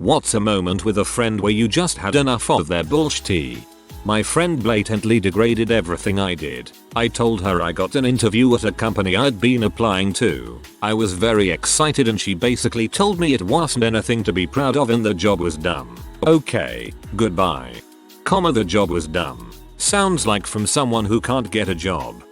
What's a moment with a friend where you just had enough of their bullsh tea? My friend blatantly degraded everything I did. I told her I got an interview at a company I'd been applying to. I was very excited and she basically told me it wasn't anything to be proud of and the job was dumb. Okay, goodbye. The job was dumb. Sounds like from someone who can't get a job.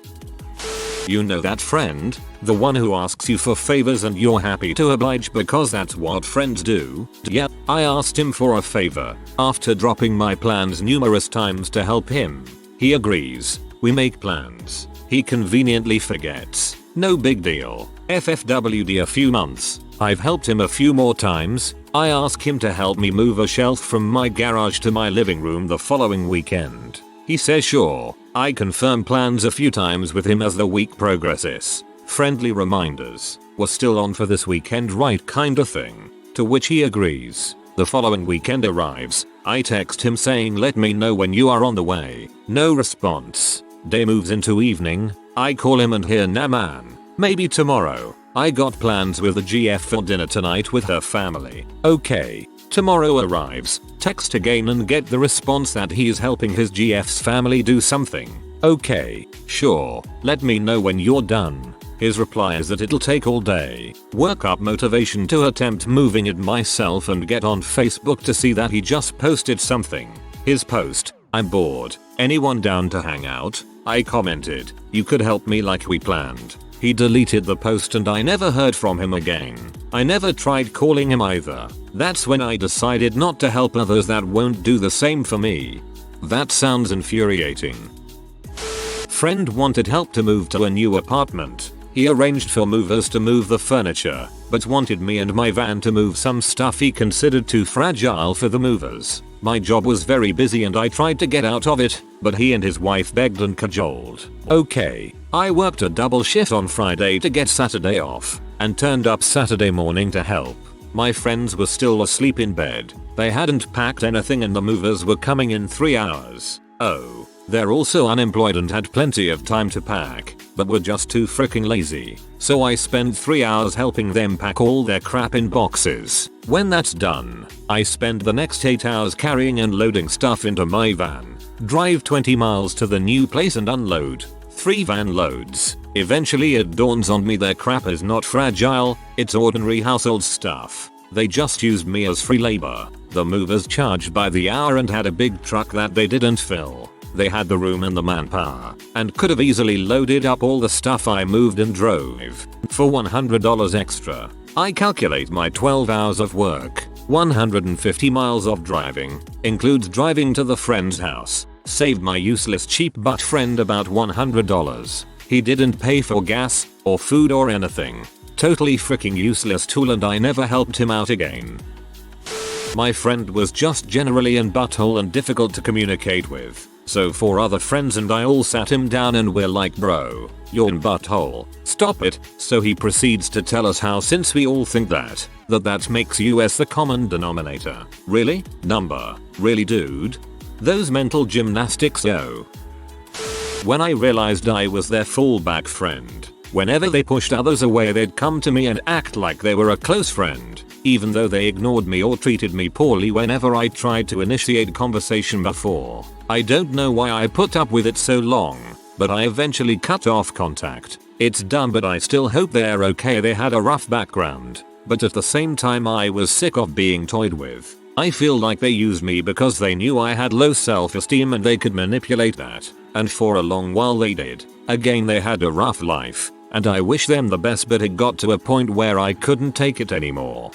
You know that friend? The one who asks you for favors and you're happy to oblige because that's what friends do? Yep, I asked him for a favor after dropping my plans numerous times to help him. He agrees. We make plans. He conveniently forgets. No big deal. FFWD a few months. I've helped him a few more times. I ask him to help me move a shelf from my garage to my living room the following weekend. He says sure. I confirm plans a few times with him as the week progresses. Friendly reminders. We're still on for this weekend, right, kinda thing. To which he agrees. The following weekend arrives. I text him saying let me know when you are on the way. No response. Day moves into evening. I call him and hear nah man. Maybe tomorrow. I got plans with the GF for dinner tonight with her family. Okay. Tomorrow arrives. Text again and get the response that he's helping his GF's family do something. Okay. Sure. Let me know when you're done. His reply is that it'll take all day. Work up motivation to attempt moving it myself and get on Facebook to see that he just posted something. His post, I'm bored. Anyone down to hang out? I commented, you could help me like we planned. He deleted the post and I never heard from him again. I never tried calling him either. That's when I decided not to help others that won't do the same for me. That sounds infuriating. Friend wanted help to move to a new apartment. He arranged for movers to move the furniture, but wanted me and my van to move some stuff he considered too fragile for the movers. My job was very busy and I tried to get out of it, but he and his wife begged and cajoled. Okay, I worked a double shift on Friday to get Saturday off, and turned up Saturday morning to help. My friends were still asleep in bed. They hadn't packed anything and the movers were coming in 3 hours. Oh, they're also unemployed and had plenty of time to pack, but were just too freaking lazy. So I spent 3 hours helping them pack all their crap in boxes. When that's done, I spend the next 8 hours carrying and loading stuff into my van. Drive 20 miles to the new place and unload. 3 van loads. Eventually it dawns on me their crap is not fragile, it's ordinary household stuff. They just used me as free labor. The movers charged by the hour and had a big truck that they didn't fill. They had the room and the manpower, and could have easily loaded up all the stuff I moved and drove. For $100 extra, I calculate my 12 hours of work, 150 miles of driving, includes driving to the friend's house, saved my useless cheap butt friend about $100. He didn't pay for gas, or food or anything. Totally freaking useless tool and I never helped him out again. My friend was just generally an butthole and difficult to communicate with. So 4 other friends and I all sat him down and we're like, bro, you're an butthole. Stop it. So he proceeds to tell us how since we all think that makes us the common denominator. Really? Number? Really, dude? Those mental gymnastics, yo. When I realized I was their fallback friend, whenever they pushed others away they'd come to me and act like they were a close friend, even though they ignored me or treated me poorly whenever I tried to initiate conversation before. I don't know why I put up with it so long, but I eventually cut off contact. It's dumb but I still hope they're okay. They had a rough background, but at the same time I was sick of being toyed with. I feel like they used me because they knew I had low self-esteem and they could manipulate that, and for a long while they did. Again, they had a rough life, and I wish them the best, but it got to a point where I couldn't take it anymore.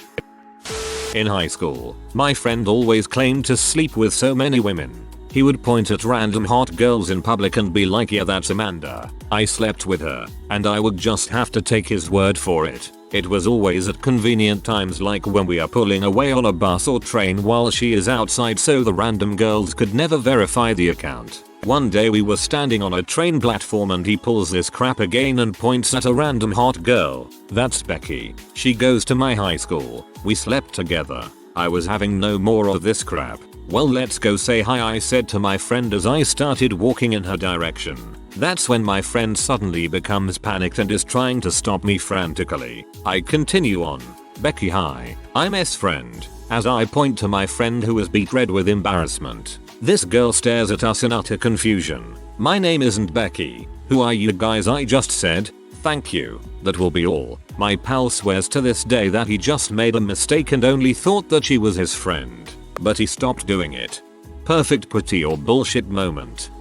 In high school, my friend always claimed to sleep with so many women. He would point at random hot girls in public and be like, yeah, that's Amanda. I slept with her, and I would just have to take his word for it. It was always at convenient times like when we are pulling away on a bus or train while she is outside, so the random girls could never verify the account. One day we were standing on a train platform and he pulls this crap again and points at a random hot girl. That's Becky. She goes to my high school. We slept together. I was having no more of this crap. Well, let's go say hi, I said to my friend as I started walking in her direction. That's when my friend suddenly becomes panicked and is trying to stop me frantically. I continue on. Becky, hi. I'm S friend. As I point to my friend who is beet red with embarrassment, this girl stares at us in utter confusion. My name isn't Becky. Who are you guys? I just said, thank you, that will be all. My pal swears to this day that he just made a mistake and only thought that she was his friend. But he stopped doing it. Perfect putty or bullshit moment.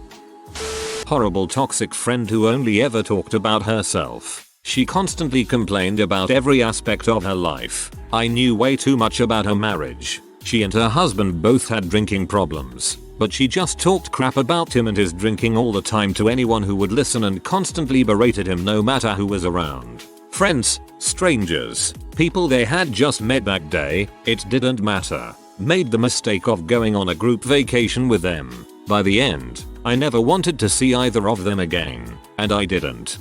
Horrible toxic friend who only ever talked about herself. She constantly complained about every aspect of her life. I knew way too much about her marriage. She and her husband both had drinking problems, but she just talked crap about him and his drinking all the time to anyone who would listen and constantly berated him no matter who was around. Friends, strangers, people they had just met that day, it didn't matter. Made the mistake of going on a group vacation with them. By the end, I never wanted to see either of them again, and I didn't.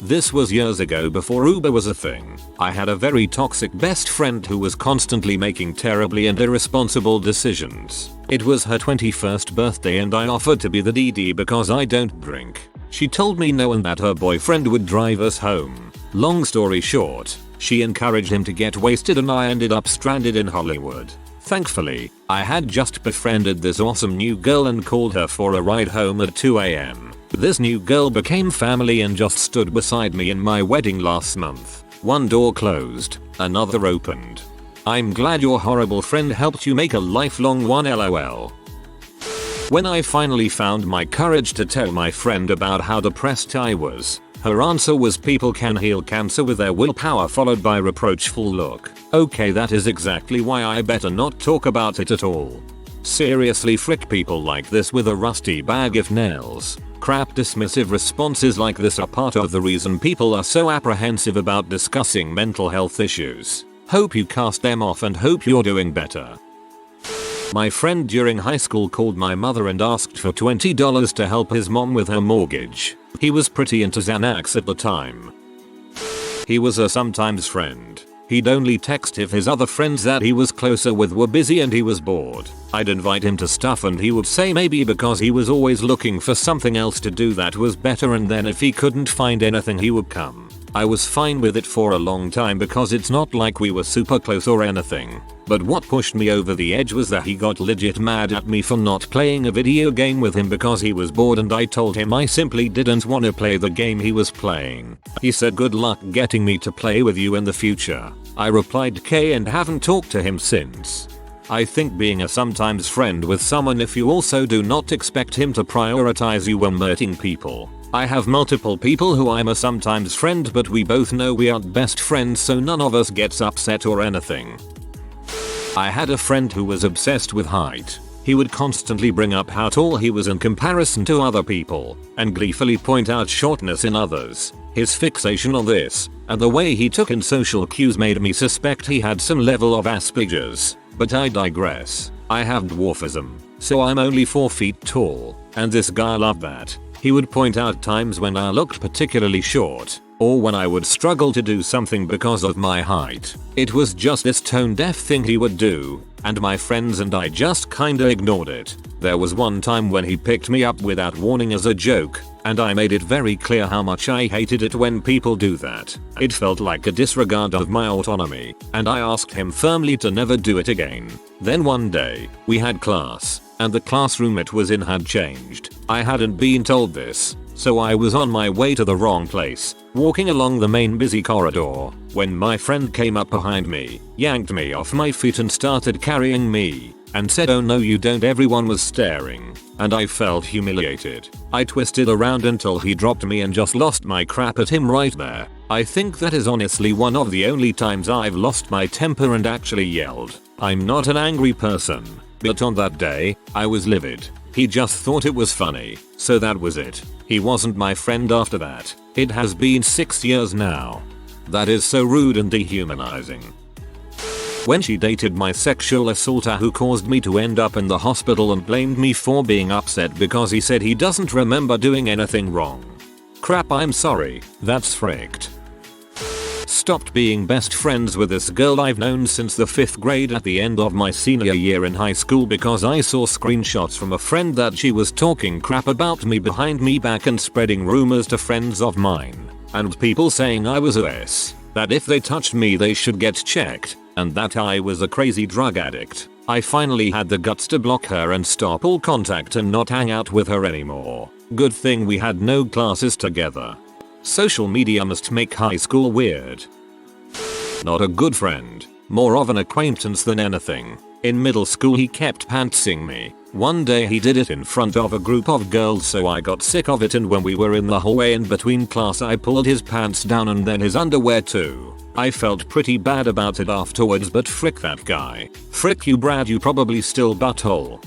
This was years ago before Uber was a thing. I had a very toxic best friend who was constantly making terribly and irresponsible decisions. It was her 21st birthday and I offered to be the DD because I don't drink. She told me no and that her boyfriend would drive us home. Long story short, she encouraged him to get wasted and I ended up stranded in Hollywood. Thankfully, I had just befriended this awesome new girl and called her for a ride home at 2 AM. This new girl became family and just stood beside me in my wedding last month. One door closed, another opened. I'm glad your horrible friend helped you make a lifelong one, lol. When I finally found my courage to tell my friend about how depressed I was, her answer was people can heal cancer with their willpower, followed by reproachful look. Okay, that is exactly why I better not talk about it at all. Seriously, frick people like this with a rusty bag of nails. Crap, dismissive responses like this are part of the reason people are so apprehensive about discussing mental health issues. Hope you cast them off and hope you're doing better. My friend during high school called my mother and asked for $20 to help his mom with her mortgage. He was pretty into Xanax at the time. He was a sometimes friend. He'd only text if his other friends that he was closer with were busy and he was bored. I'd invite him to stuff and he would say maybe because he was always looking for something else to do that was better, and then if he couldn't find anything he would come. I was fine with it for a long time because it's not like we were super close or anything. But what pushed me over the edge was that he got legit mad at me for not playing a video game with him because he was bored, and I told him I simply didn't want to play the game he was playing. He said good luck getting me to play with you in the future. I replied K and haven't talked to him since. I think being a sometimes friend with someone if you also do not expect him to prioritize you when meeting people. I have multiple people who I'm a sometimes friend, but we both know we aren't best friends, so none of us gets upset or anything. I had a friend who was obsessed with height. He would constantly bring up how tall he was in comparison to other people, and gleefully point out shortness in others. His fixation on this, and the way he took in social cues made me suspect he had some level of Asperger's. But I digress. I have dwarfism, so I'm only 4 feet tall, and this guy loved that. He would point out times when I looked particularly short, or when I would struggle to do something because of my height. It was just this tone deaf thing he would do, and my friends and I just kinda ignored it. There was one time when he picked me up without warning as a joke, and I made it very clear how much I hated it when people do that. It felt like a disregard of my autonomy, and I asked him firmly to never do it again. Then one day, we had class, and the classroom it was in had changed. I hadn't been told this, so I was on my way to the wrong place, walking along the main busy corridor, when my friend came up behind me, yanked me off my feet and started carrying me, and said, "Oh no you don't." Everyone was staring, and I felt humiliated. I twisted around until he dropped me and just lost my crap at him right there. I think that is honestly one of the only times I've lost my temper and actually yelled. I'm not an angry person, but on that day, I was livid. He just thought it was funny, so that was it. He wasn't my friend after that. It has been 6 years now. That is so rude and dehumanizing. When she dated my sexual assaulter who caused me to end up in the hospital and blamed me for being upset because he said he doesn't remember doing anything wrong. Crap, I'm sorry, that's fricked. Stopped being best friends with this girl I've known since the 5th grade at the end of my senior year in high school because I saw screenshots from a friend that she was talking crap about me behind me back and spreading rumors to friends of mine, and people saying I was a S. that if they touched me they should get checked, and that I was a crazy drug addict. I finally had the guts to block her and stop all contact and not hang out with her anymore. Good thing we had no classes together. Social media must make high school weird. Not a good friend, more of an acquaintance than anything. In middle school he kept pantsing me. One day he did it in front of a group of girls, so I got sick of it, and when we were in the hallway in between class I pulled his pants down and then his underwear too. I felt pretty bad about it afterwards, but frick that guy. Frick you Brad, you probably still butthole.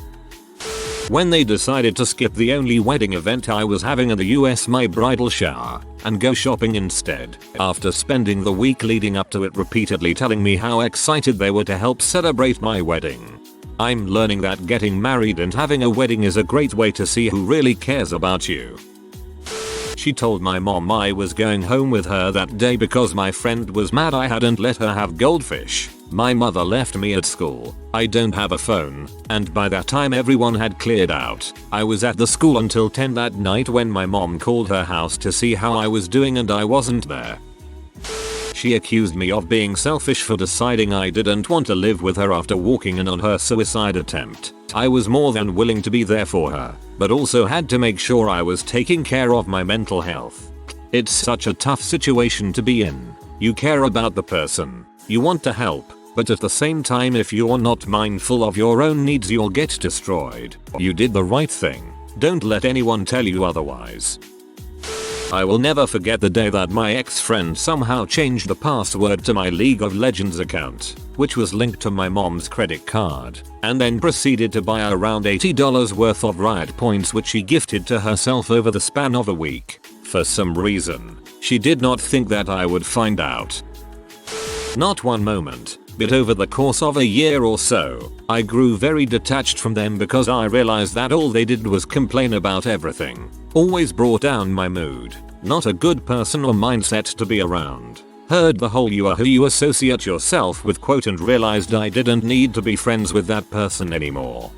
When they decided to skip the only wedding event I was having in the US, my bridal shower, and go shopping instead, after spending the week leading up to it repeatedly telling me how excited they were to help celebrate my wedding. I'm learning that getting married and having a wedding is a great way to see who really cares about you. She told my mom I was going home with her that day because my friend was mad I hadn't let her have Goldfish. My mother left me at school. I don't have a phone, and by that time everyone had cleared out. I was at the school until 10 that night when my mom called her house to see how I was doing and I wasn't there. She accused me of being selfish for deciding I didn't want to live with her after walking in on her suicide attempt. I was more than willing to be there for her, but also had to make sure I was taking care of my mental health. It's such a tough situation to be in. You care about the person, you want to help, but at the same time if you're not mindful of your own needs you'll get destroyed. You did the right thing. Don't let anyone tell you otherwise. I will never forget the day that my ex-friend somehow changed the password to my League of Legends account, which was linked to my mom's credit card, and then proceeded to buy around $80 worth of riot points which she gifted to herself over the span of a week. For some reason, she did not think that I would find out. Not one moment, but over the course of a year or so, I grew very detached from them because I realized that all they did was complain about everything. Always brought down my mood. Not a good person or mindset to be around. Heard the whole "you are who you associate yourself with" quote and realized I didn't need to be friends with that person anymore.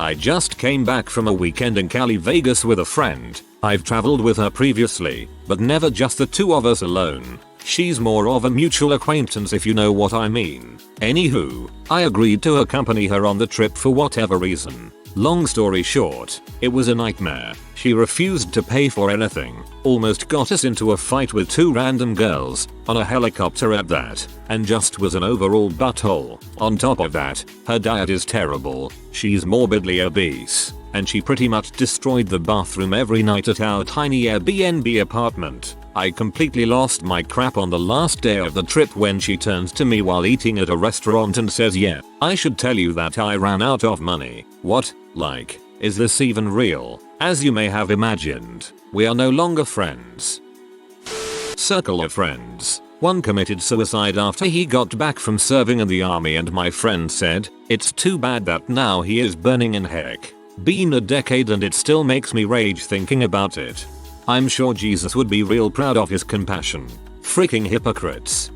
I just came back from a weekend in Cali, Vegas with a friend. I've traveled with her previously, but never just the two of us alone. She's more of a mutual acquaintance if you know what I mean. Anywho, I agreed to accompany her on the trip for whatever reason. Long story short, it was a nightmare. She refused to pay for anything, almost got us into a fight with two random girls, on a helicopter at that, and just was an overall butthole. On top of that, her diet is terrible, she's morbidly obese, and she pretty much destroyed the bathroom every night at our tiny Airbnb apartment. I completely lost my crap on the last day of the trip when she turns to me while eating at a restaurant and says, "Yeah, I should tell you that I ran out of money." What? Like, is this even real? As you may have imagined, we are no longer friends. Circle of friends. One committed suicide after he got back from serving in the army, and my friend said, "It's too bad that now he is burning in heck." Been a decade and it still makes me rage thinking about it. I'm sure Jesus would be real proud of his compassion. Freaking hypocrites.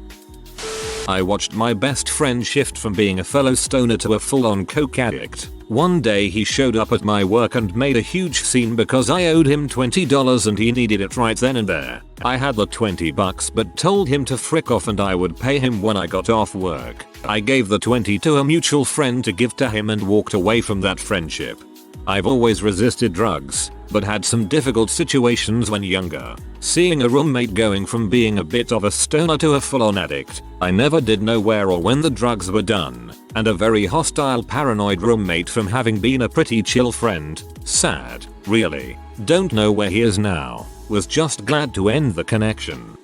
I watched my best friend shift from being a fellow stoner to a full-on coke addict. One day he showed up at my work and made a huge scene because I owed him $20 and he needed it right then and there. I had the $20 but told him to frick off and I would pay him when I got off work. I gave the $20 to a mutual friend to give to him and walked away from that friendship. I've always resisted drugs, but had some difficult situations when younger. Seeing a roommate going from being a bit of a stoner to a full-on addict, I never did know where or when the drugs were done, and a very hostile, paranoid roommate from having been a pretty chill friend. Sad, really. Don't know where he is now. Was just glad to end the connection.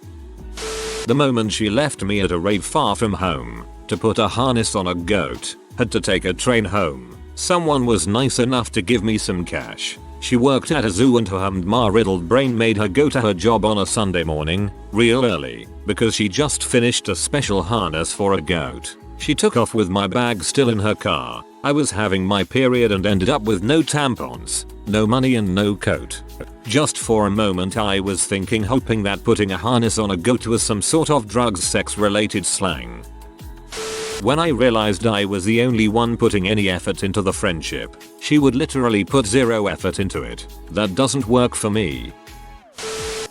The moment she left me at a rave far from home, to put a harness on a goat, had to take a train home. Someone was nice enough to give me some cash. She worked at a zoo and her humdma-riddled brain made her go to her job on a Sunday morning, real early, because she just finished a special harness for a goat. She took off with my bag still in her car. I was having my period and ended up with no tampons, no money and no coat. Just for a moment I was thinking, hoping that putting a harness on a goat was some sort of drugs sex related slang. When I realized I was the only one putting any effort into the friendship, she would literally put zero effort into it. That doesn't work for me.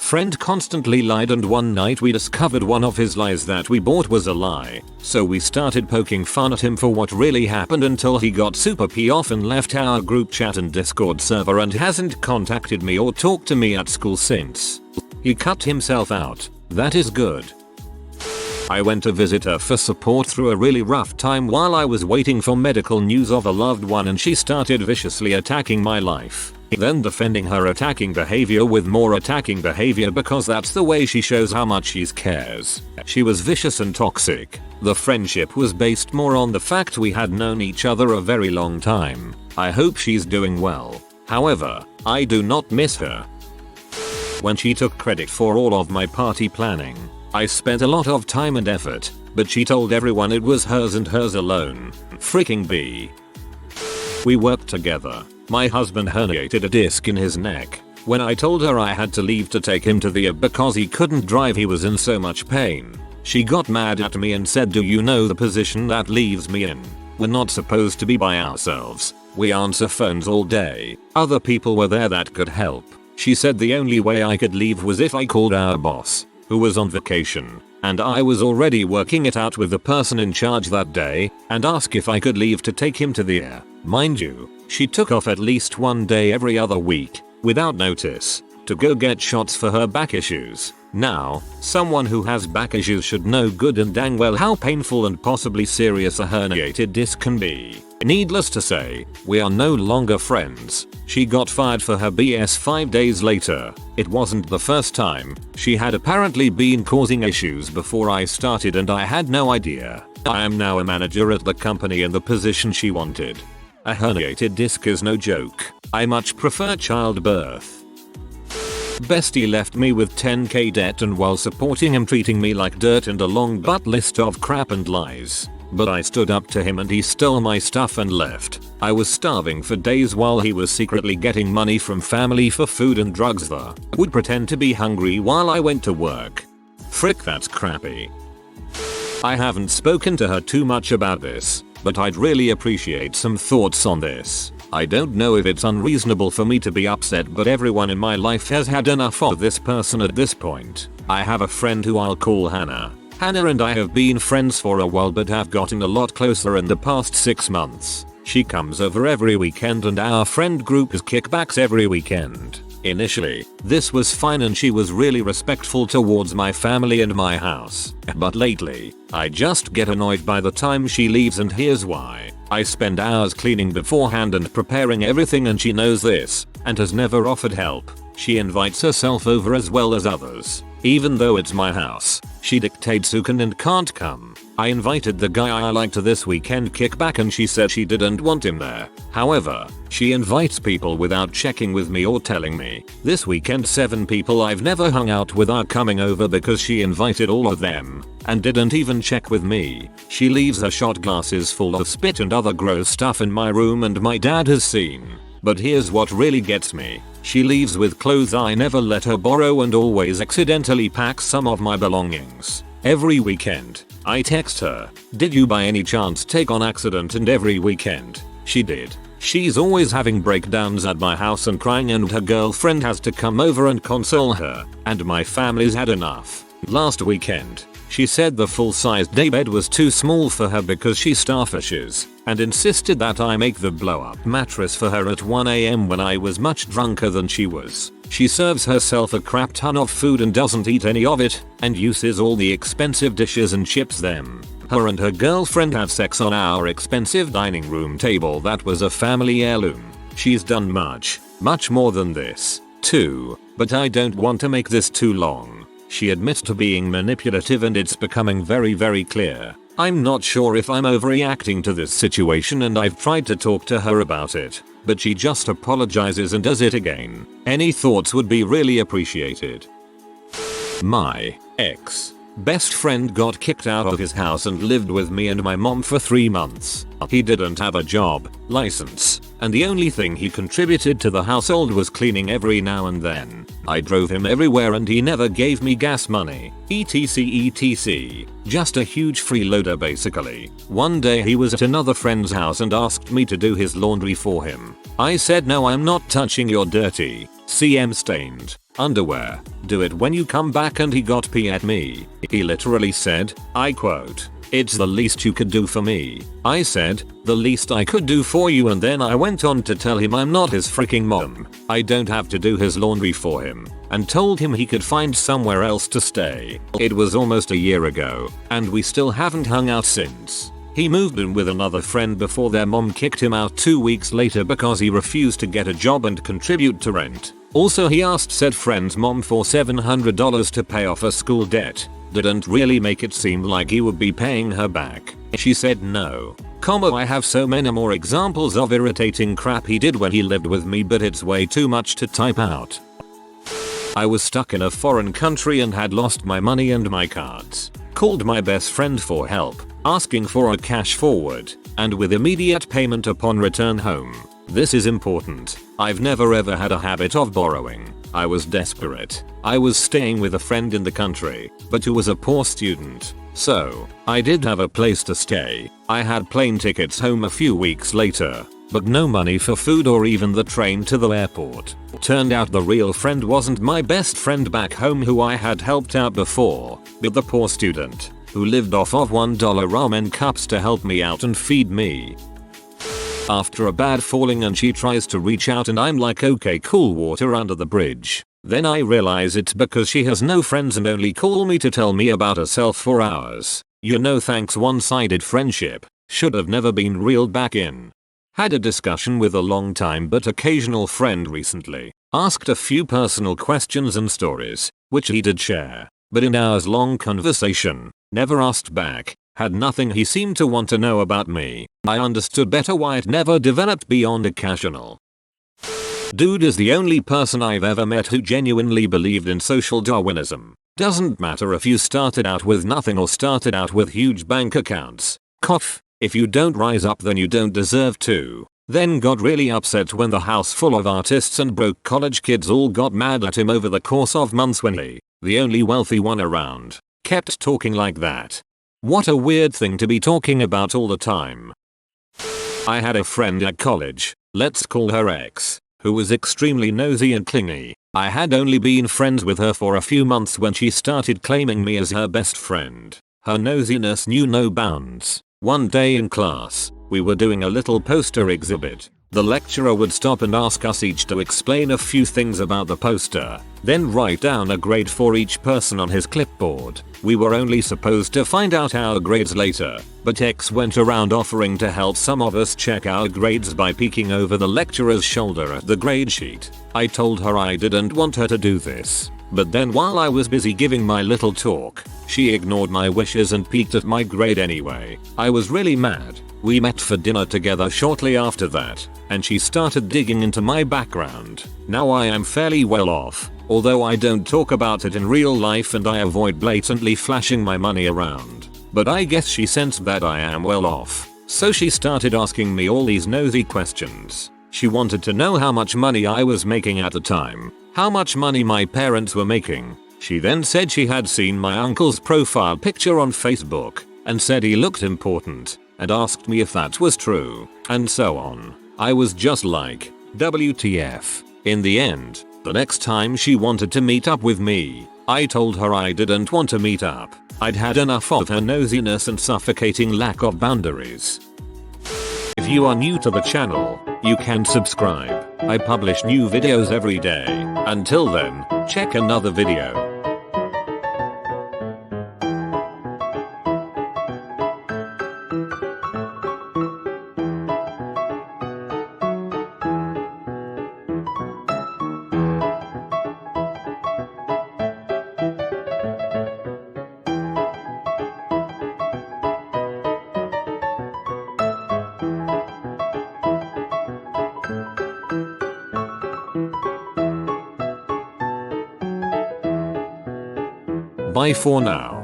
Friend constantly lied, and one night we discovered one of his lies that we bought was a lie. So we started poking fun at him for what really happened until he got super pissed off and left our group chat and Discord server and hasn't contacted me or talked to me at school since. He cut himself out. That is good. I went to visit her for support through a really rough time while I was waiting for medical news of a loved one, and she started viciously attacking my life. Then defending her attacking behavior with more attacking behavior because that's the way she shows how much she cares. She was vicious and toxic. The friendship was based more on the fact we had known each other a very long time. I hope she's doing well. However, I do not miss her. When she took credit for all of my party planning, I spent a lot of time and effort, but she told everyone it was hers and hers alone. Freaking B. We worked together. My husband herniated a disc in his neck. When I told her I had to leave to take him to the ER because he couldn't drive, he was in so much pain. She got mad at me and said, "Do you know the position that leaves me in? We're not supposed to be by ourselves. We answer phones all day. Other people were there that could help." She said the only way I could leave was if I called our boss, who was on vacation, and I was already working it out with the person in charge that day, and asked if I could leave to take him to the ER. Mind you, she took off at least one day every other week, without notice, to go get shots for her back issues. Now, someone who has back issues should know good and dang well how painful and possibly serious a herniated disc can be. Needless to say, we are no longer friends. She got fired for her BS 5 days later. It wasn't the first time. She had apparently been causing issues before I started and I had no idea. I am now a manager at the company in the position she wanted. A herniated disc is no joke. I much prefer childbirth. Bestie left me with 10k debt, and while supporting him treating me like dirt and a long butt list of crap and lies. But I stood up to him and he stole my stuff and left. I was starving for days while he was secretly getting money from family for food and drugs. Would pretend to be hungry while I went to work. Frick, that's crappy. I haven't spoken to her too much about this, but I'd really appreciate some thoughts on this. I don't know if it's unreasonable for me to be upset, but everyone in my life has had enough of this person at this point. I have a friend who I'll call Hannah. Hannah and I have been friends for a while but have gotten a lot closer in the past 6 months. She comes over every weekend and our friend group has kickbacks every weekend. Initially, this was fine and she was really respectful towards my family and my house. But lately, I just get annoyed by the time she leaves, and here's why. I spend hours cleaning beforehand and preparing everything, and she knows this and has never offered help. She invites herself over as well as others. Even though it's my house, she dictates who can and can't come. I invited the guy I like to this weekend kickback and she said she didn't want him there. However, she invites people without checking with me or telling me. This weekend 7 people I've never hung out with are coming over because she invited all of them and didn't even check with me. She leaves her shot glasses full of spit and other gross stuff in my room, and my dad has seen. But here's what really gets me. She leaves with clothes I never let her borrow and always accidentally packs some of my belongings. Every weekend, I text her, "Did you by any chance take on accident?" and every weekend, she did. She's always having breakdowns at my house and crying, and her girlfriend has to come over and console her, and my family's had enough. Last weekend, she said the full-sized daybed was too small for her because she starfishes, and insisted that I make the blow-up mattress for her at 1 AM when I was much drunker than she was. She serves herself a crap ton of food and doesn't eat any of it, and uses all the expensive dishes and chips them. Her and her girlfriend have sex on our expensive dining room table that was a family heirloom. She's done much more than this, too, but I don't want to make this too long. She admits to being manipulative and it's becoming very clear. I'm not sure if I'm overreacting to this situation, and I've tried to talk to her about it, but she just apologizes and does it again. Any thoughts would be really appreciated. My ex best friend got kicked out of his house and lived with me and my mom for 3 months. He didn't have a job, license, and the only thing he contributed to the household was cleaning every now and then. I drove him everywhere and he never gave me gas money, etc. Just a huge freeloader basically. One day he was at another friend's house and asked me to do his laundry for him. I said no, I'm not touching your dirty, CM stained underwear. Do it when you come back, and he got pee at me. He literally said, I quote, "It's the least you could do for me." I said, "The least I could do for you," and then I went on to tell him I'm not his freaking mom. I don't have to do his laundry for him, and told him he could find somewhere else to stay. It was almost a year ago, and we still haven't hung out since. He moved in with another friend before their mom kicked him out 2 weeks later because he refused to get a job and contribute to rent. Also, he asked said friend's mom for $700 to pay off a school debt. Didn't really make it seem like he would be paying her back. She said no. I have so many more examples of irritating crap he did when he lived with me, but it's way too much to type out. I was stuck in a foreign country and had lost my money and my cards. Called my best friend for help, asking for a cash forward, and with immediate payment upon return home. This is important. I've never ever had a habit of borrowing. I was desperate. I was staying with a friend in the country, but who was a poor student. So, I did have a place to stay. I had plane tickets home a few weeks later, but no money for food or even the train to the airport. Turned out the real friend wasn't my best friend back home who I had helped out before, but the poor student, who lived off of $1 ramen cups to help me out and feed me. After a bad falling and she tries to reach out and I'm like, okay cool, water under the bridge. Then I realize it's because she has no friends and only call me to tell me about herself for hours. You know, thanks, one-sided friendship. Should have never been reeled back in. Had a discussion with a long time but occasional friend recently. Asked a few personal questions and stories, which he did share. But in hours long conversation, never asked back. Had nothing he seemed to want to know about me. I understood better why it never developed beyond occasional. Dude is the only person I've ever met who genuinely believed in social Darwinism. Doesn't matter if you started out with nothing or started out with huge bank accounts. Cough. If you don't rise up, then you don't deserve to. Then got really upset when the house full of artists and broke college kids all got mad at him over the course of months when he, the only wealthy one around, kept talking like that. What a weird thing to be talking about all the time. I had a friend at college, let's call her X, who was extremely nosy and clingy. I had only been friends with her for a few months when she started claiming me as her best friend. Her nosiness knew no bounds. One day in class, we were doing a little poster exhibit. The lecturer would stop and ask us each to explain a few things about the poster, then write down a grade for each person on his clipboard. We were only supposed to find out our grades later, but X went around offering to help some of us check our grades by peeking over the lecturer's shoulder at the grade sheet. I told her I didn't want her to do this, but then while I was busy giving my little talk, she ignored my wishes and peeked at my grade anyway. I was really mad. We met for dinner together shortly after that, and she started digging into my background. Now I am fairly well off, although I don't talk about it in real life and I avoid blatantly flashing my money around. But I guess she sensed that I am well off, so she started asking me all these nosy questions. She wanted to know how much money I was making at the time, how much money my parents were making. She then said she had seen my uncle's profile picture on Facebook, and said he looked important, and asked me if that was true, and so on. I was just like, WTF. In the end, the next time she wanted to meet up with me, I told her I didn't want to meet up. I'd had enough of her nosiness and suffocating lack of boundaries. If you are new to the channel, you can subscribe. I publish new videos every day. Until then, check another video. Bye for now.